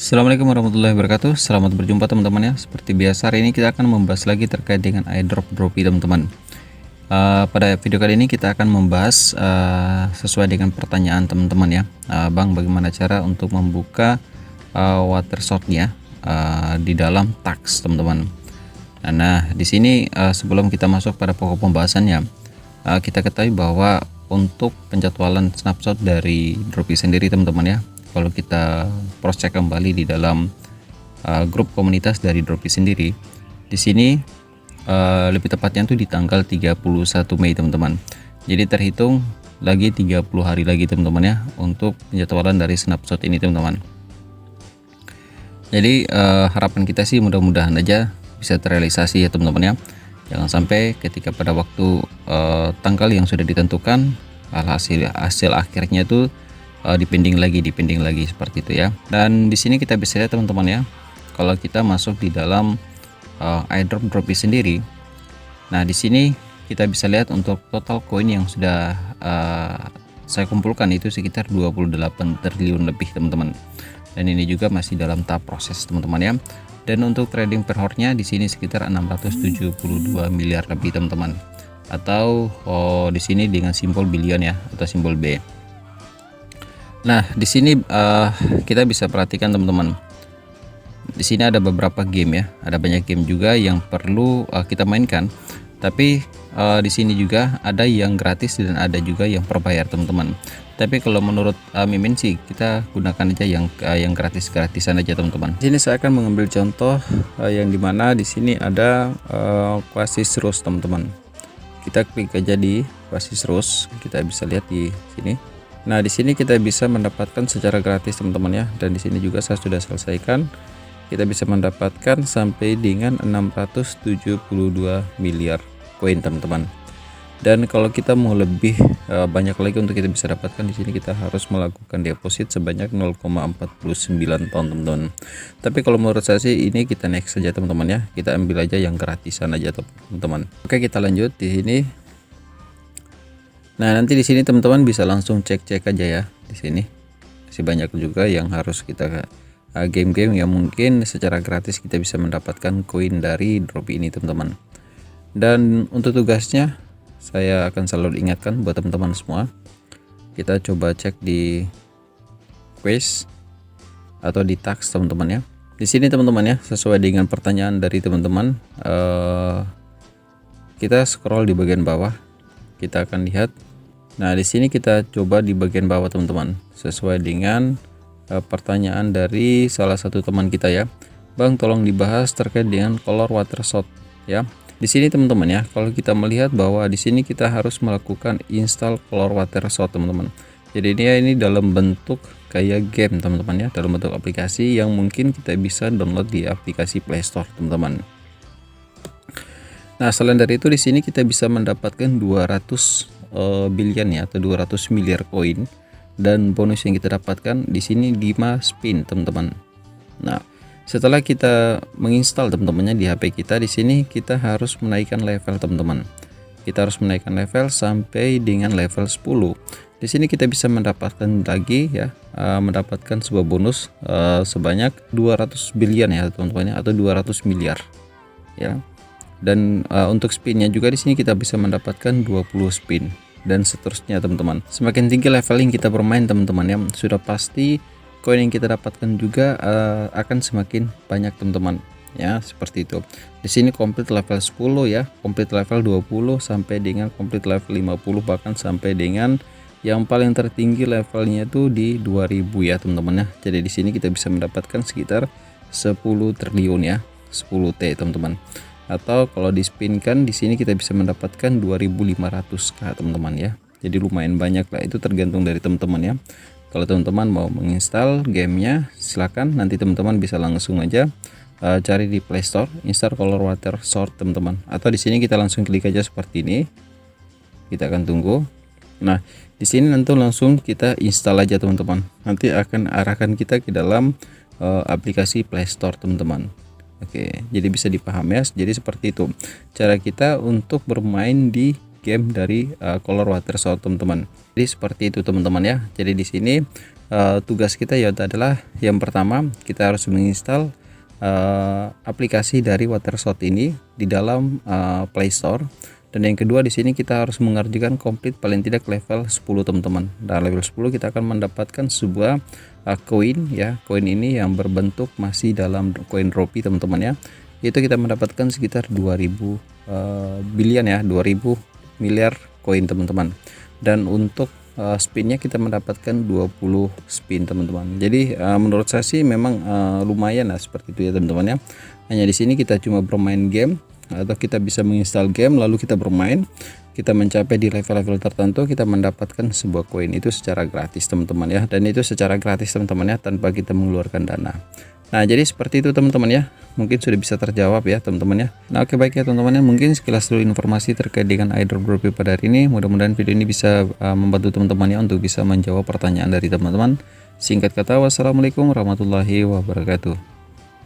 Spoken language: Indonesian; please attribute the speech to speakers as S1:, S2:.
S1: Assalamualaikum warahmatullahi wabarakatuh. Selamat berjumpa teman-teman ya. Seperti biasa hari ini kita akan membahas lagi terkait dengan airdrop Dropi teman-teman. Pada video kali ini kita akan membahas sesuai dengan pertanyaan teman-teman ya. Bang, bagaimana cara untuk membuka water shot-nya di dalam tax teman-teman. Nah, di sini sebelum kita masuk pada pokok pembahasannya, kita ketahui bahwa untuk penjadwalan snapshot dari Dropi sendiri teman-teman ya, kalau kita cross check kembali di dalam grup komunitas dari Dropi sendiri, di sini lebih tepatnya tuh di tanggal 31 Mei teman-teman. Jadi terhitung lagi 30 hari lagi teman-teman ya untuk penjadwalan dari snapshot ini teman-teman. Jadi harapan kita sih mudah-mudahan aja bisa terrealisasi ya teman-teman ya. Jangan sampai ketika pada waktu tanggal yang sudah ditentukan hasil akhirnya tuh dipending lagi seperti itu ya. Dan di sini kita bisa lihat teman-teman ya, kalau kita masuk di dalam airdrop Dropi sendiri. Nah, di sini kita bisa lihat untuk total koin yang sudah saya kumpulkan itu sekitar 28 triliun lebih teman-teman. Dan ini juga masih dalam tahap proses teman-teman ya. Dan untuk trading per hour-nya di sini sekitar 672 miliar lebih teman-teman. Atau di sini dengan simbol billion ya, atau simbol B. Nah, di sini kita bisa perhatikan teman-teman. Di sini ada beberapa game ya, ada banyak game juga yang perlu kita mainkan. Tapi di sini juga ada yang gratis dan ada juga yang berbayar teman-teman. Tapi kalau menurut Mimin sih kita gunakan aja yang gratisan aja teman-teman. Di sini saya akan mengambil contoh yang dimana di sini ada Quassis Rush teman-teman. Kita klik aja di Quassis Rush, kita bisa lihat di sini. Nah, di sini kita bisa mendapatkan secara gratis teman-teman ya, dan di sini juga saya sudah selesaikan. Kita bisa mendapatkan sampai dengan 672 miliar koin teman-teman. Dan kalau kita mau lebih banyak lagi untuk kita bisa dapatkan, di sini kita harus melakukan deposit sebanyak 0,49 pound teman-teman. Tapi kalau menurut saya sih ini kita next saja teman-teman ya. Kita ambil aja yang gratisan aja teman-teman. Oke, kita lanjut di sini. Nah, nanti di sini teman-teman bisa langsung cek aja ya. Di sini masih banyak juga yang harus kita game-game yang mungkin secara gratis kita bisa mendapatkan koin dari Dropi ini teman-teman. Dan untuk tugasnya saya akan selalu ingatkan buat teman-teman semua, kita coba cek di quest atau di tax teman-teman ya. Di sini teman-teman ya, sesuai dengan pertanyaan dari teman-teman, kita scroll di bagian bawah, kita akan lihat. Nah, di sini kita coba di bagian bawah teman-teman, sesuai dengan pertanyaan dari salah satu teman kita ya. Bang, tolong dibahas terkait dengan color water shot ya. Di sini teman-teman ya, kalau kita melihat bahwa di sini kita harus melakukan install color water shot teman-teman. Jadi ini dalam bentuk kayak game teman-teman ya, dalam bentuk aplikasi yang mungkin kita bisa download di aplikasi Play Store teman-teman. Nah, selain dari itu di sini kita bisa mendapatkan 200 billion ya, atau 200 miliar koin, dan bonus yang kita dapatkan di sini 5 spin teman-teman. Nah, setelah kita menginstal teman-temannya di HP kita, di sini kita harus menaikkan level teman-teman. Kita harus menaikkan level sampai dengan level 10. Di sini kita bisa mendapatkan lagi ya, mendapatkan sebuah bonus sebanyak 200 billion ya teman-teman, atau 200 miliar ya. Dan untuk spinnya juga di sini kita bisa mendapatkan 20 spin dan seterusnya teman-teman. Semakin tinggi leveling kita bermain teman-teman ya, sudah pasti koin yang kita dapatkan juga akan semakin banyak teman-teman ya, seperti itu. Di sini komplit level 10 ya, komplit level 20 sampai dengan komplit level 50, bahkan sampai dengan yang paling tertinggi levelnya itu di 2000 ya teman-teman ya. Jadi di sini kita bisa mendapatkan sekitar 10 triliun ya, 10T teman-teman. Atau kalau dispinkan di sini kita bisa mendapatkan 2500k teman-teman ya. Jadi lumayan banyak lah, itu tergantung dari teman-teman ya. Kalau teman-teman mau menginstal gamenya, silakan, nanti teman-teman bisa langsung aja cari di Play Store, install color water shot teman-teman. Atau di sini kita langsung klik aja seperti ini. Kita akan tunggu. Nah, di sini nanti langsung kita install aja teman-teman. Nanti akan arahkan kita ke dalam aplikasi Play Store teman-teman. Oke, jadi bisa dipahami ya. Jadi seperti itu cara kita untuk bermain di game dari Color Water Shot teman-teman. Jadi seperti itu teman-teman ya. Jadi di sini tugas kita ya adalah yang pertama kita harus menginstal aplikasi dari Watershot ini di dalam Play Store. Dan yang kedua di sini kita harus mengerjakan komplit paling tidak level 10 teman-teman. Dan level 10 kita akan mendapatkan sebuah koin ya. Koin ini yang berbentuk masih dalam koin Ropi teman-teman ya. Itu kita mendapatkan sekitar 2000 bilion ya, 2000 miliar koin teman-teman. Dan untuk spinnya kita mendapatkan 20 spin teman-teman. Jadi menurut saya sih memang lumayan lah seperti itu ya teman-teman ya. Hanya di sini kita cuma bermain game, atau kita bisa menginstal game lalu kita bermain, kita mencapai di level-level tertentu, kita mendapatkan sebuah koin itu secara gratis teman-teman ya. Dan itu secara gratis teman-teman ya, tanpa kita mengeluarkan dana. Nah jadi seperti itu teman-teman ya, mungkin sudah bisa terjawab ya teman-teman ya. Nah oke baik ya teman-teman ya, mungkin sekilas dulu informasi terkait dengan airdrop Ropi pada hari ini. Mudah-mudahan video ini bisa membantu teman-teman ya untuk bisa menjawab pertanyaan dari teman-teman. Singkat kata, wassalamualaikum warahmatullahi wabarakatuh.